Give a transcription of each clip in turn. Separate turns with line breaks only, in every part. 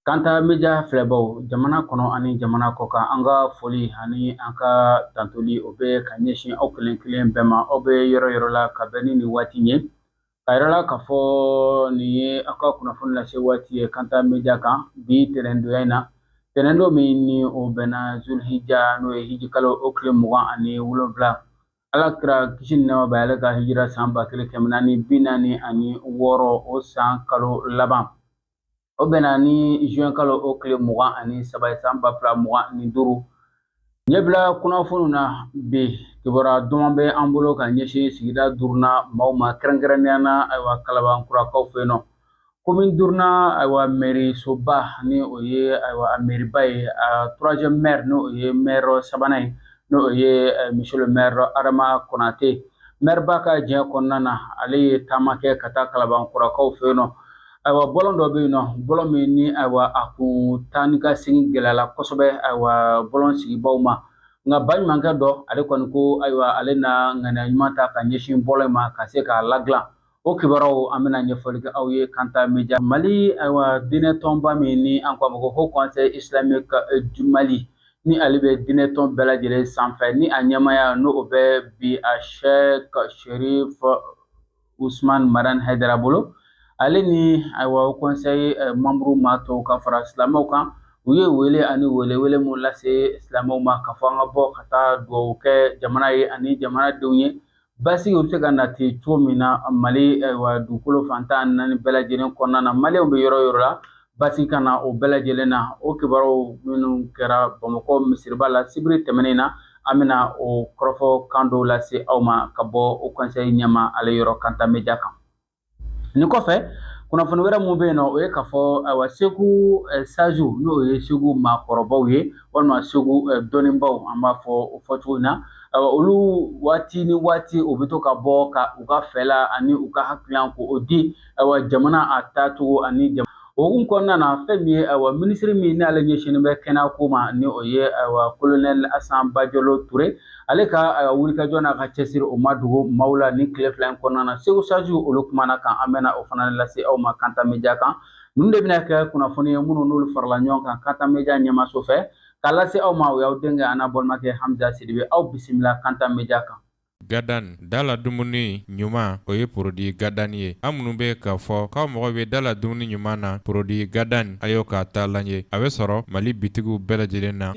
Kanta meja filɛbaw jamana kɔnɔ ani jamana kɔkan an ka foli ani an ka tantoli o bɛ ka ɲɛsin aw kelen kelen bɛɛ ma aw bɛ yɔrɔ yɔrɔ la ka bɛn ni nin waati ye ka yɔrɔ la k'a fɔ nin ye aw ka kunnafoni lase waati ye kanta meja kan bi tɛnɛndonya in na tɛnɛndo min ni o bɛnna zulhijja n'o ye hijikalo o tile 27 ala kira kisi ni nɛɛma b'a ye ale ka hijira san 1446 o san kalo laban o bɛnna ni juin kalo o tile 23 ye san 2025 ɲɛbila kunnafoniw na bi kibaruya duman bɛ an bolo ka ɲɛsin sigida duruna maaw ma kɛrɛnkɛrɛnnenya na ayiwa kalabankurakaw fɛ yen nɔ komi duruna ayiwa mɛrisoba ni o ye ayiwa a mɛriba ye a troisième maire n'o ye maire sabanan ye n'o ye monsieur le maire adama konate maireba ka diɲɛ kɔnɔna na ale ye taama kɛ ka taa kalabankurakaw fɛ yen nɔ ayiwa bɔlɔn dɔ bɛ yen nɔ bɔlɔn min ni ayiwa a kun taa ni ka segin gɛlɛyala kosɛbɛ ayiwa bɔlɔn sigibaw ma nka baɲumankɛ dɔ ale kɔni ko ayiwa ale na ŋaniya ɲuman ta ka ɲɛsin bɔlɔn in ma ka se k'a ladilan o kibaruyaw an bɛna ɲɛfɔli kɛ aw ye kanta media mali ayiwa diinɛ tɔnba min ni an ko a ma ko haut conseil islamique du mali ni ale bɛ diinɛ tɔn bɛɛ lajɛlen sanfɛ ni a ɲɛmaaya n'o o bɛ bi a sheikh sherif usman maran haidara bolo ale ni ayiwa haut conseil membre ma tɔw ka fara silamɛw kan u ye wele ani welewele mun lase silamɛw ma ka fɔ an ka bɔ ka taa dugawu kɛ jamana ye ani jamanadenw ye basigi bɛ se ka nati cogo min na mali ayiwa dugukolo fantan naani bɛɛ lajɛlen kɔnɔna na maliyɛnw bɛ yɔrɔ yɔrɔ la basigi ka na o bɛɛ lajɛlen na o kibaruyaw minnu kɛra bamakɔ misiriba la sibiri tɛmɛnen na an bɛna o kɔrɔfɔ kan dɔw lase aw ma ka bɔ o conseil ɲɛma ale yɔrɔ kanta media kan nin kɔfɛ kunnafoni wɛrɛ mun bɛ yen nɔ o ye k'a fɔ ayiwa segu sajiw n'o ye segu maakɔrɔbaw ye walima segu dɔnnibaw an b'a fɔ o fɔcogo in na olu waati ni waati u bɛ to ka bɔ ka u ka fɛla ani u ka hakilina ko o di ayiwa jamana a taacogo ani o hukumu kɔnɔna na fɛn min ye ayiwa minisiri min n'ale ɲɛsinnen bɛ kɛnɛyako ma ni o ye ayiwa colonel asan bajalo ture ale ka wulikajɔ n'a ka cɛsiri o ma dogo maaw la ni tile fila in kɔnɔna na segu sajiw olu kumana kan an bɛna o fana lase aw ma kanta media kan ninnu de bɛna kɛ kunnafoni ye minnu n'olu farala ɲɔgɔn kan kanta media ɲɛmaso fɛ k'a lase aw ma o y'aw denkɛ an n'a balimakɛ hamza sidibe aw bisimila kanta media kan
gadan dala dumuni ɲuman o ye produit gadan ye an minnu bɛ k'a fɔ k'aw mɔgɔ bɛ dala dumuni ɲuman na produit gadan a y'o k'a ta lajɛ a bɛ sɔrɔ mali bitigiw bɛɛ lajɛlen na.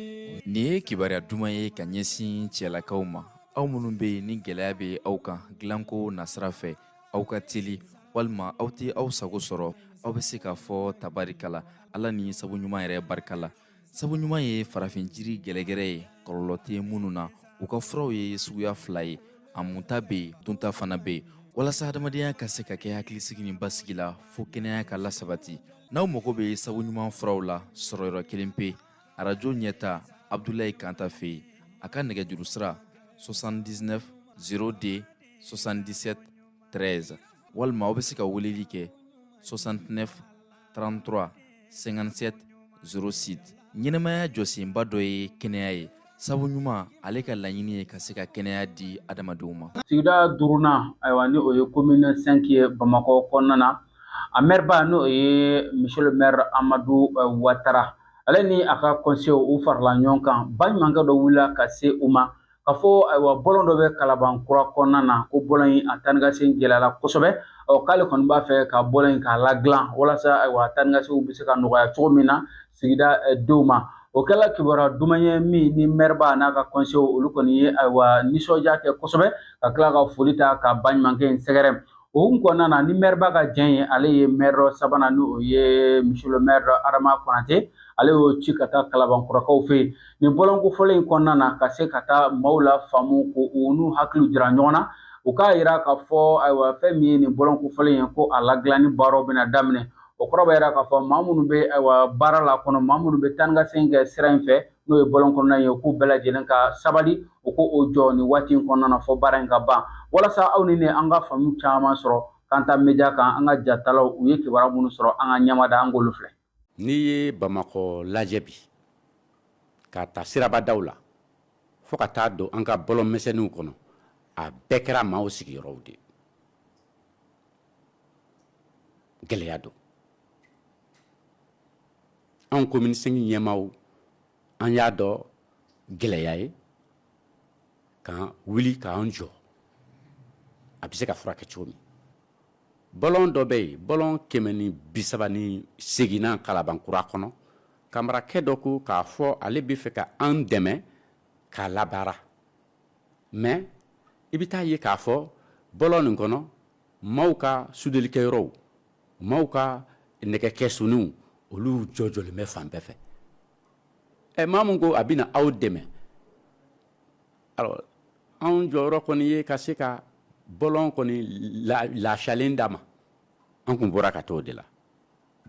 Nin ye kibaruya duman ye ka ɲɛsin cɛlakaw ma aw minnu bɛ yen ni gɛlɛya bɛ aw kan dilanko nasira fɛ aw ka teli walima aw tɛ aw sago sɔrɔ aw bɛ se k'a fɔ tabarikala ala ni sabu ɲuman yɛrɛ barika la sabu ɲuman ye farafin jiri gɛlɛgɛrɛ ye kɔlɔlɔ tɛ minnu na u ka furaw ye suguya fila ye a munta bɛ yen dunta fana bɛ yen walasa adamadenya ka se ka kɛ hakilisigi ni basigi la fo kɛnɛya ka lasabati n'aw mago bɛ sabu ɲuman furaw la sɔrɔyɔrɔ kelen pe arajo ɲɛta Abdoulaye Kanta fɛ yen a ka nɛgɛjuru sira 79 0D 77 13 walima aw bɛ se ka weleli kɛ 69 33 57 06 ɲɛnɛmaya jɔsenba dɔ ye kɛnɛya ye sabu ɲuman ale ka laɲini ye ka se ka kɛnɛya di adamadenw ma.
sigida duruna ayiwa ni o ye commune 5 ye bamakɔ kɔnɔna na a maireba n'o ye monsieur le maire amadu watara ale ni a ka conseil u farala ɲɔgɔn kan baɲumankɛ dɔ wulila ka se u ma ka fɔ ayiwa bɔlɔn dɔ bɛ kalabankura kɔnɔna na ko bɔlɔn in a taa ni ka segin gɛlɛyala kosɛbɛ k'ale kɔni b'a fɛ ka bɔlɔn in k'a ladilan walasa ayiwa a taa ni ka seginw bɛ se ka nɔgɔya cogo min na sigida denw ma o kɛla kibaruya duman ye min ni maireba n'a ka conseil olu kɔni ye ayiwa nisɔndiya kɛ kosɛbɛ ka tila ka foli ta ka baɲumankɛ in sɛgɛrɛ o hukumu kɔnɔna na ni maireba ka jɛn ye ale ye maire sabanan ni o ye monsieur le maire adama konate ale y'o ci ka taa kalabankurakaw fɛ yen nin bɔlɔnko fɔlɔ in kɔnɔna na ka se ka taa maaw la faamu ko u n'u hakiliw jira ɲɔgɔn na u k'a yira k'a fɔ ayiwa fɛn min ye nin bɔlɔnko fɔlɔ in ye ko a ladilanni baaraw bɛna daminɛ o kɔrɔ b'a yira k'a fɔ maa minnu bɛ ayiwa baara la kɔnɔ maa minnu bɛ taa ni ka segin kɛ sira in fɛ n'o ye bɔlɔn kɔnɔna ye k'u bɛɛ lajɛlen ka sabali u ko o jɔ nin waati in kɔnɔna na fɔ baara in ka ban walasa aw ni ne an ka faamu caman sɔrɔ kanta media kan an ka jatalaw u ye kibaruya minnu sɔrɔ an ka ɲɛmada an k'olu filɛ.
n'i ye bamakɔ lajɛ bi k'a ta sirabadaw la fo ka taa don an ka bɔlɔnmisɛnninw kɔnɔ a bɛɛ kɛra maaw sigiyɔrɔw de gɛlɛya don an commune 5 ɲɛmaaw an y'a dɔn gɛlɛya ye k'an wuli k'an jɔ a bɛ se ka furakɛ cogo min bɔlɔn dɔ bɛ yen bɔlɔn 138 Kalabankura kɔnɔ kamarakɛ dɔ ko k'a fɔ ale bɛ fɛ ka an dɛmɛ k'a labaara mais i bɛ taa ye k'a fɔ bɔlɔn nin kɔnɔ maaw ka sudelikɛyɔrɔw maaw ka nɛgɛkɛsoniw olu jɔjɔlen bɛ fan bɛɛ fɛ maa mun ko a bɛna aw dɛmɛ alors anw jɔyɔrɔ kɔni ye ka se ka bɔlɔn kɔni lafiyalen d'a ma an kun bɔra ka t'o de la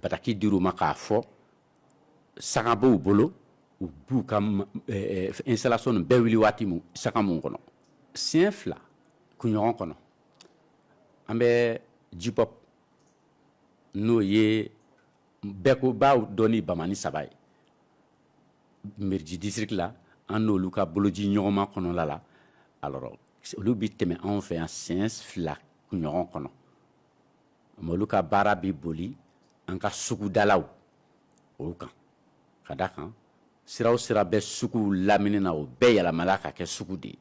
bataki dir'u ma k'a fɔ saga b'u bolo u b'u ka installation nin bɛɛ wuli waati mun saga mun kɔnɔ siɲɛ 2 kunɲɔgɔn kɔnɔ an bɛ Jipop n'o ye bɛɛ ko b'aw dɔn ni Bamani 3 ye Merji district la an n'olu ka boloji ɲɔgɔnma kɔnɔla la alors olu bi tɛmɛ anw fɛ yan siɲɛ 2 kunɲɔgɔn kɔnɔ mais olu ka baara bi boli an ka sugudalaw o kan ka da kan sira o sira bɛ sugu lamini na o bɛɛ yɛlɛmala ka kɛ sugu de ye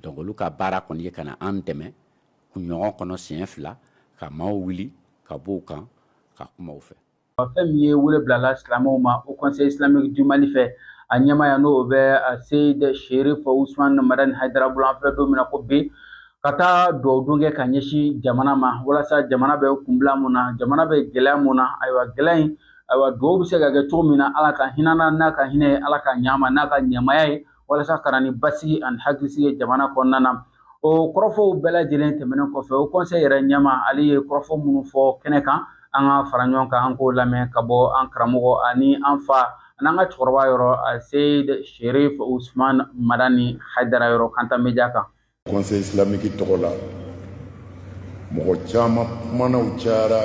donc olu ka baara kɔni ye ka na an dɛmɛ kunɲɔgɔn kɔnɔ siɲɛ 2 ka maaw wuli ka b'o kan ka kuma u fɛ
fɛn min ye wele bilala silamɛw ma au conseil islamique du Mali fɛ a ɲɛmaaya n'o bɛ Seyid Sherif Usman Madani Haidara bolo an filɛ don min na ko bi ka taa dugawu kɛ ka ɲɛsin jamana ma walasa jamana bɛ kunbila mun na jamana bɛ gɛlɛya mun na ayiwa gɛlɛya in ayiwa dugawu bɛ se ka kɛ cogo min na ala ka hinana n'a ka hinɛ ye ala ka ɲama n'a ka ɲɛmaya ye walasa ka na ni basigi ani hakilisigi ye jamana kɔnɔna na o kɔrɔfɔw bɛɛ lajɛlen tɛmɛnen kɔfɛ o conseil yɛrɛ ɲɛma ale ye kɔrɔfɔ minnu fɔ kɛnɛ kan an ka fara ɲɔgɔn kan an k'o lamɛn ka bɔ an karamɔgɔ ani an fa an'an ka cɛkɔrɔba yɔrɔ Seyid Sherif Usman Madani Haidara yɔrɔ Kanta Media kan
conseil islamique tɔgɔ la mɔgɔ caman kumanaw cayara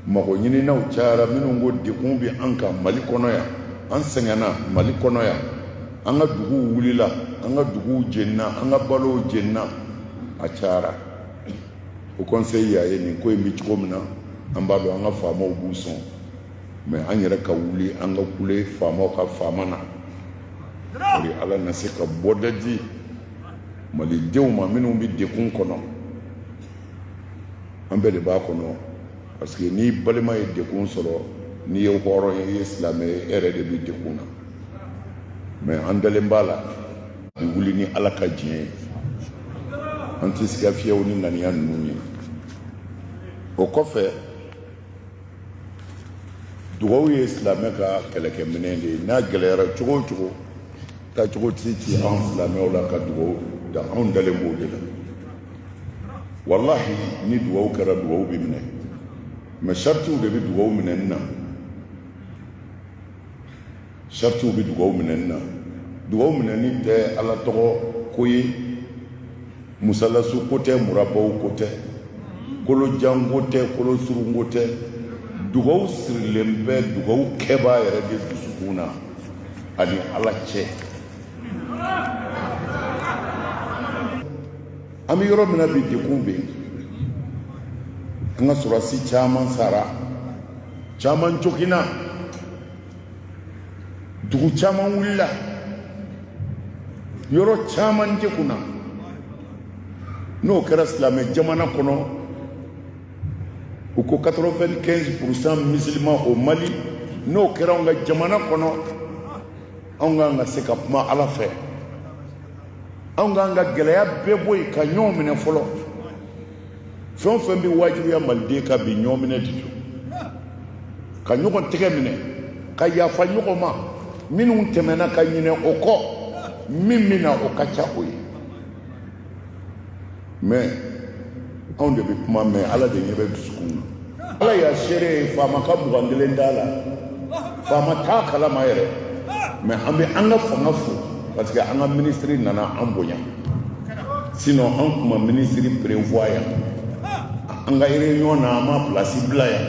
mɔgɔ ɲininaw cayara minnu ko dekun bɛ an kan Mali kɔnɔ yan an sɛgɛnna Mali kɔnɔ yan an ka duguw wulila an ka duguw jenina an ka balow jenina a cayara o conseil y'a ye nin ko in bɛ cogo min na an b'a dɔn an ka faamaw b'u sɔn mais an yɛrɛ ka wuli an ka kule faamaw ka faama na o de ala na se ka bɔda di malidenw ma minnu bɛ dekun kɔnɔ an bɛɛ de b'a kɔnɔ parce que ni balima ye dekun sɔrɔ n'i ye hɔrɔn ye i ye silamɛ ye e yɛrɛ de bɛ dekun na mais an dalen b'a la bi wuli ni ala ka diɲɛ ye an tɛ siga fiyɛw ni ŋaniya ninnu ye o kɔfɛ dugawu ye silamɛ ka kɛlɛkɛminɛ de ye n'a gɛlɛyara cogo o cogo taa cogo tɛ ci an silamɛw la ka dugawu da anw dalen b'o de la wallahi ni dugawu kɛra dugawu bɛ minɛ mais saritiw de bɛ dugawu minɛni na saritiw bɛ dugawu minɛni na dugawu minɛni tɛ ala tɔgɔ ko ye musalasu ko tɛ murabaw ko tɛ kolojan ko tɛ kolosurun ko tɛ dugawu sirilen bɛ dugawu kɛbaa yɛrɛ de dusukun na ani ala cɛ an bɛ yɔrɔ min na bi dekun bɛ yen an ka sɔrɔdasi caman sara caman jogina dugu caman wulila yɔrɔ caman degunna n'o kɛra silamɛ jamana kɔnɔ u ko 95% musulman o Mali n'o kɛra anw ka jamana kɔnɔ anw kan ka se ka kuma ala fɛ anw kan ka gɛlɛya bɛɛ bɔ yen ka ɲɔgɔn minɛ fɔlɔ fɛn o fɛn bɛ wajibiya maliden ka bi ɲɔgɔn minɛ de don ka ɲɔgɔn tɛgɛ minɛ ka yafa ɲɔgɔn ma minnu tɛmɛna ka ɲinɛ o kɔ min bɛ na o ka ca o ye mais anw de bɛ kuma mɛn ala de ɲɛ bɛ dusukun na ala y'a seere ye faama ka mugan kelen t'a la faama t'a kalama yɛrɛ mais an bɛ an ka fanga fo parce que an ka ministre nana an bonya sinon an tun ma ministre prévoit yan an ka réunion na an ma place bila yan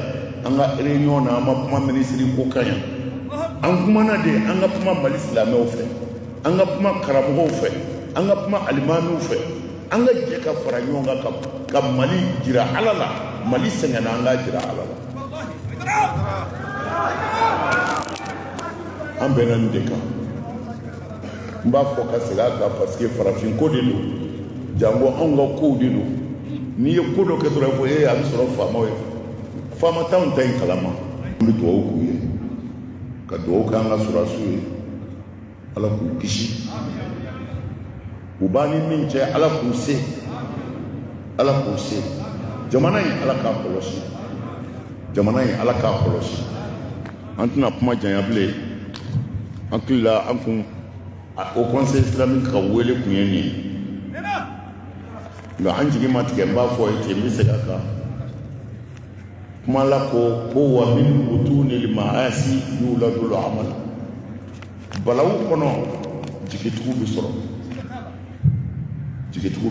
an ka réunion na an ma kuma ministre ko kan yan an kumana de an ka kuma Mali silamɛw fɛ an ka kuma karamɔgɔw fɛ an ka kuma alimamiw fɛ an ka jɛ ka fara ɲɔgɔn kan ka Mali jira ala la Mali sɛgɛnna an ka jira ala la an bɛnna nin de kan n b'a fɔ ka segin a kan parce que farafinko de don jango anw ka kow de don n'i ye ko dɔ kɛ dɔrɔn fɔ a bɛ sɔrɔ faamaw ye faama t'anw ta in kalama an bɛ dugawu k'u ye ka dugawu kɛ an ka sɔrɔdasiw ye ala k'u kisi u b'a ni min cɛ ala k'u se jamana in ala k'a kɔlɔsi jamana in ala k'a kɔlɔsi an tɛna kuma janya bilen an tilala an kun o conseil islamique ka wele kun ye nin ye nka an jigi ma tigɛ n b'a fɔ ye ten n bɛ segin a kan kuma la ko wa min butuni l-ma'asi yuladul amal balawu kɔnɔ jigitigiw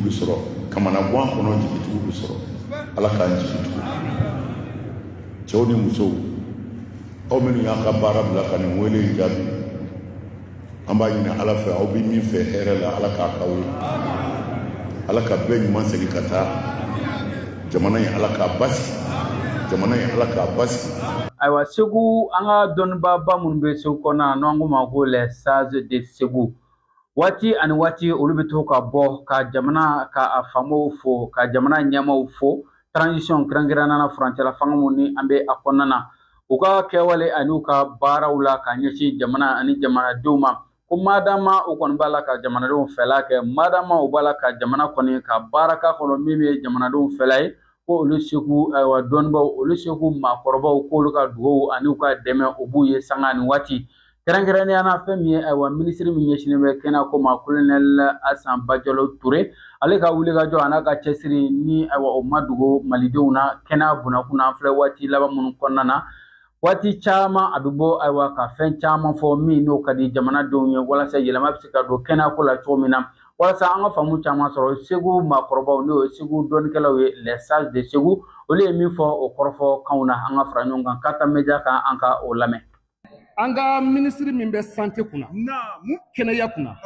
bɛ sɔrɔ kamana gan kɔnɔ jigitigiw bɛ sɔrɔ ala k'an jigitigiw cɛw ni musow aw minnu y'an ka baara bila ka nin wele in jaabi an b'a ɲini ala fɛ aw bɛ min fɛ hɛrɛ la ala k'a k'aw ye ala ka bɛɛ ɲuman segin ka taa jamana in ala k'a basigi
Ayiwa Segu an ka dɔnnibaba minnu bɛ Segu kɔnɔ n'an ko ma ko les sages de Segu waati ani waati olu bɛ to ka bɔ ka jamana ka a faamaw fo ka jamana ɲɛmaaw fo transition kɛrɛnkɛrɛnnana furancɛla fanga mun ni an bɛ a kɔnɔna na u ka kɛwale ani u ka baaraw la ka ɲɛsin jamana ani jamanadenw ma ko madama u kɔni b'a la ka jamanadenw fɛla kɛ madama u b'a la ka jamana kɔni ka baara k'a kɔnɔ min bɛ jamanadenw fɛla ye ko olu segu ayiwa dɔnnibaw olu segu maakɔrɔbaw k'olu ka dugawu ani u ka dɛmɛ o b'u ye sanga ni waati kɛrɛnkɛrɛnnenya na fɛn min ye ayiwa minisiri min ɲɛsinnen bɛ kɛnɛ ko ma colonel Asan Bajalo Ture ale ka wulikajɔ a n'a ka cɛsiri ni ayiwa o ma dogo malidenw na kɛnɛ bunakun na an filɛ waati laban minnu kɔnɔna na waati caman a bɛ bɔ ayiwa ka fɛn caman fɔ min n'o ka di jamanadenw ye walasa yɛlɛma bɛ se ka don kɛnɛyako la cogo min na walasa an ka faamu caman sɔrɔ Segu maakɔrɔbaw n'o ye Segu dɔnnikɛlaw ye les sages de Segu olu ye min fɔ o kɔrɔfɔ kanw na an ka fara ɲɔgɔn kan Kata Media kan an ka o lamɛn.
An ka minisiri min bɛ santé kunna kɛnɛya kunna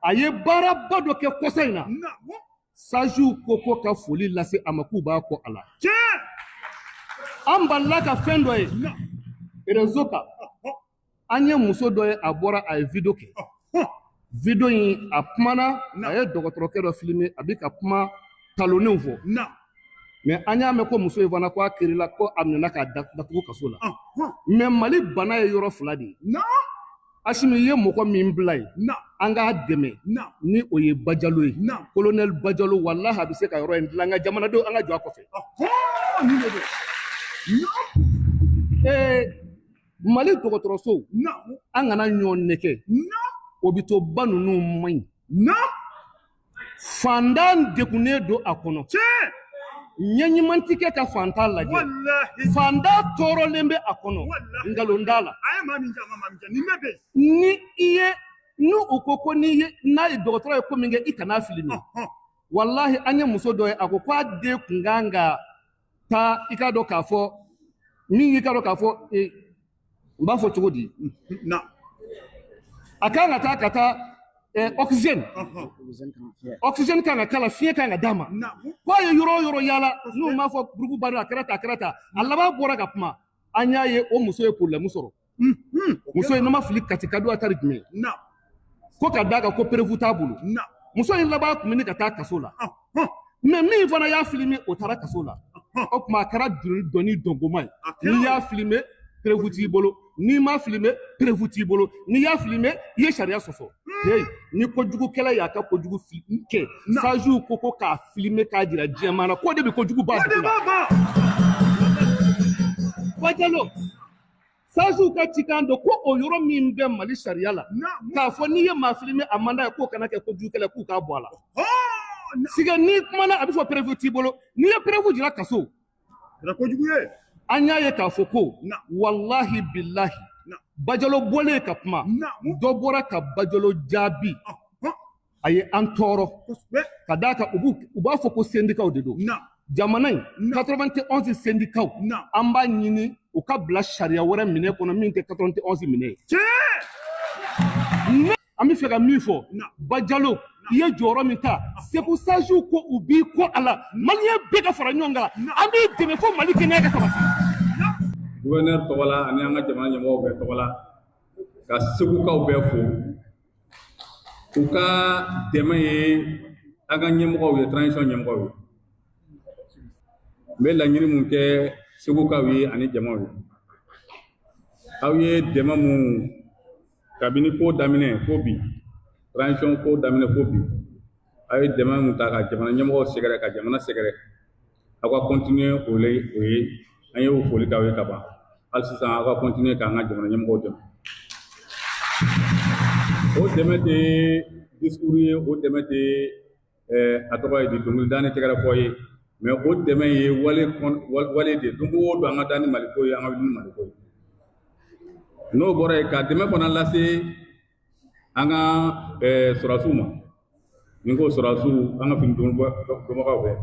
a ye baaraba dɔ kɛ kɔsa in na sages ko ka foli lase a ma k'u b'a kɔ a la an balila ka fɛn dɔ ye réseau kan an ye muso dɔ ye a bɔra a ye video kɛ video in a kumana a ye dɔgɔtɔrɔkɛ dɔ filmer a bɛ ka kuma talonnenw fɔ mais an y'a mɛn ko muso in fana ko a kirila ko a minɛna k'a datugu kaso la mais Mali bana ye yɔrɔ fila de ye Asimi ye mɔgɔ min bila ye an k'a dɛmɛ ni o ye Bajalo ye colonel Bajalo wallahi a bɛ se ka yɔrɔ in dilan an ka jamanadenw an ka jɔ a kɔfɛ Mali dɔgɔtɔrɔso an kana ɲɔgɔn nɛgɛ o bɛ to ba ninnu man ɲi fantan degunnen don a kɔnɔ ɲɛɲuman tɛ kɛ ka fantan lajɛ fantan tɔɔrɔlen bɛ a kɔnɔ nkalon t'a la ni i ye n'u ko n'a ye dɔgɔtɔrɔ ye ko min kɛ i kana filmer wallahi an ye muso dɔ ye a ko k'a den kun kan ka taa i ka dɔn k'a fɔ min ka dɔn k'a fɔ n b'a fɔ cogo di a kan ka taa oxygène kan ka kala fiɲɛ kan ka d'a ma k'a ye yɔrɔ o yɔrɔ yaala n'u m'a fɔ buruku bari a kɛra ta a laban bɔra ka kuma an y'a ye o muso ye problème sɔrɔ muso in n'a ma fili kati ka don a tari jumɛn ko ka d'a kan ko prévu t'a bolo muso in laban tun bɛ ka taa kaso la mais min fana y'a filmer o taara kaso la o tuma a kɛra dɔnni dɔngoma ye n'i y'a filmer prévu t'i bolo n'i m'a filmer prévu t'i bolo n'i y'a filmer i ye sariya sɔsɔ ni kojugukɛla y'a ka kojugu kɛ sages ko k'a filmer k'a jira diɲɛmaa na ko de bɛ kojugu ba dugu la Bajalo sages ka cikan dɔ ko o yɔrɔ min bɛ Mali sariya la k'a fɔ n'i ye maa filmer a man d'a ye k'o kana kɛ kojugukɛla k'u k'a bɔ a la siga ni kumana a bɛ fɔ prévu t'i bolo n'i ye prévu jira kaso kojugu ye an y'a ye k'a fɔ ko wallahi billahi Bajalo bɔlen ka kuma dɔ bɔra ka Bajalo jaabi a ye an tɔɔrɔ ka d'a kan u b'a fɔ ko syndicat de don jamana in 91 syndicat an b'a ɲini u ka bila sariya wɛrɛ minɛ kɔnɔ min tɛ 91 minɛ ye an bɛ fɛ ka min fɔ Bajalo i ye jɔyɔrɔ min ta Segu sages ko u b'i kɔ a la maliyɛn bɛɛ ka fara ɲɔgɔn kan an b'i dɛmɛ fo Mali kɛnɛya ka sabati
gouverneur tɔgɔ la ani an ka jamana ɲɛmɔgɔw bɛɛ tɔgɔ la ka segukaw bɛɛ fo u ka dɛmɛ ye an ka ɲɛmɔgɔw ye transition ɲɛmɔgɔw ye n bɛ laɲini mun kɛ segukaw ye ani jamaw ye aw ye dɛmɛ mun kabini ko daminɛ fo bi transition ko daminɛ fo bi aw ye dɛmɛ mun ta ka jamana ɲɛmɔgɔw sɛgɛrɛ ka jamana sɛgɛrɛ aw ka continuer o ye an ye o foli k'aw ye ka ban hali sisan aw ka continuer k'an ka jamana ɲɛmɔgɔw dɛmɛ o dɛmɛ tɛ discours ye o dɛmɛ tɛ a tɔgɔ ye di dɔnkilida ni tɛgɛrɛ fɔ ye mais o dɛmɛ ye wale de don o don an ka taa ni Maliko ye an ka wuli ni Maliko ye n'o bɔra yen ka dɛmɛ fana lase an ka sɔrɔdasiw ma ni ko sɔrɔdasiw an ka fini dɔnbagaw bɛɛ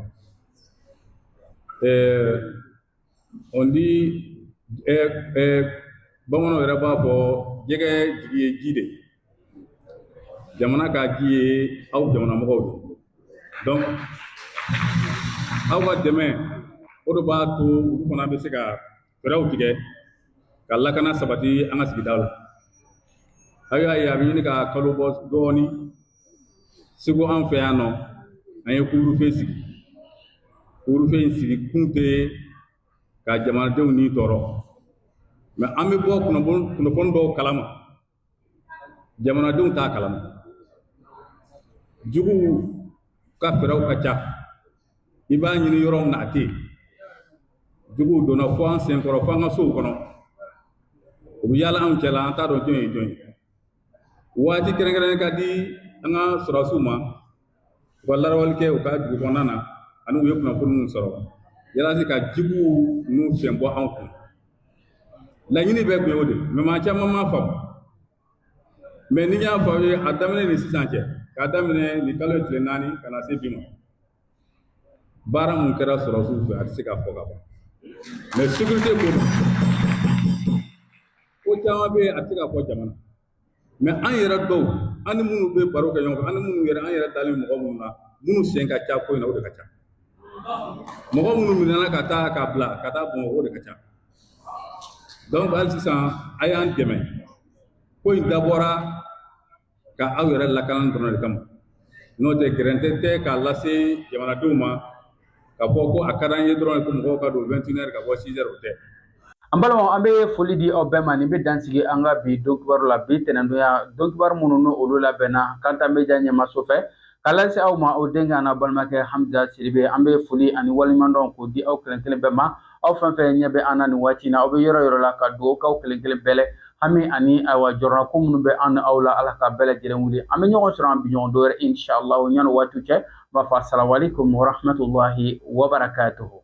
on dit bamananw yɛrɛ b'a fɔ jɛgɛ jigi ye ji de jamana ka ji ye aw jamana mɔgɔw de donc aw ka dɛmɛ o de b'a to olu fana bɛ se ka fɛɛrɛw tigɛ ka lakana sabati an ka sigidaw la aw y'a ye a bɛ ɲini ka kalo bɔ dɔɔni segu an fɛ yan nɔ an ye couvre-feu sigi couvre-feu in sigi kun tɛ ka jamanadenw ni tɔɔrɔ mais an bɛ bɔ kunnafoni dɔw kalama jamanadenw t'a kalama juguw ka fɛɛrɛw ka ca i b'a ɲini yɔrɔ min na a tɛ yen juguw donna fo an senkɔrɔ fo an ka sow kɔnɔ u bɛ yaala anw cɛla an t'a dɔn jɔn ye jɔn ye waati kɛrɛnkɛrɛnnen ka di an ka sɔrɔdasiw ma u ka larawali kɛ u ka dugu kɔnɔna na ani u ye kunnafoni minnu sɔrɔ yalasa ka juguw n'u fiɲɛ bɔ anw kun laɲini bɛɛ tun ye o de mais maa caman m'a faamu mais ni y'a fɔ aw ye a daminɛ ni sisan cɛ k'a daminɛ nin kalo tile 4 ka na se bi ma baara mun kɛra sɔrɔdasiw fɛ a tɛ se ka fɔ ka ban mais sécurité ko ko caman bɛ yen a tɛ se ka fɔ jamana mais an yɛrɛ dɔw an ni minnu bɛ baro kɛ ɲɔgɔn fɛ an ni minnu yɛrɛ an yɛrɛ dalen mɔgɔ minnu na minnu sen ka ca ko in na o de ka ca mɔgɔ minnu minɛna ka taa k'a bila ka taa Bamakɔ o de ka ca donc hali sisan a y'an dɛmɛ ko in dabɔra ka aw yɛrɛ lakana dɔrɔn de kama n'o tɛ gɛrɛntɛ tɛ k'a lase jamanadenw ma k'a fɔ ko a ka d'an ye dɔrɔn ko mɔgɔw ka don 21h ka bɔ 6h o tɛ.
an balimaw an bɛ foli di aw bɛɛ ma nin bɛ dansigi an ka bi don kibaru la bi tɛnɛndonya don kibaru minnu ni olu labɛnna Kanta Media ɲɛmaso fɛ k'a lase aw ma o denkɛ n'a balimakɛ Hamza Sidibe an bɛ foli ani waleɲumandɔn k'o di aw kelen kelen bɛɛ ma aw fɛn fɛn ɲɛ bɛ an na nin waati in na aw bɛ yɔrɔ yɔrɔ la ka dugawu k'aw kelen kelen bɛɛ lɛ hami ani ayiwa jɔrɔna ko minnu bɛ an ni aw la Ala ka bɛɛ lajɛlen wuli an bɛ ɲɔgɔn sɔrɔ an bi ɲɔgɔn dɔwɛrɛ inshallah yanni waatiw cɛ n b'a fɔ assalamu alaikum wa rahmatullahi wa barakatuhu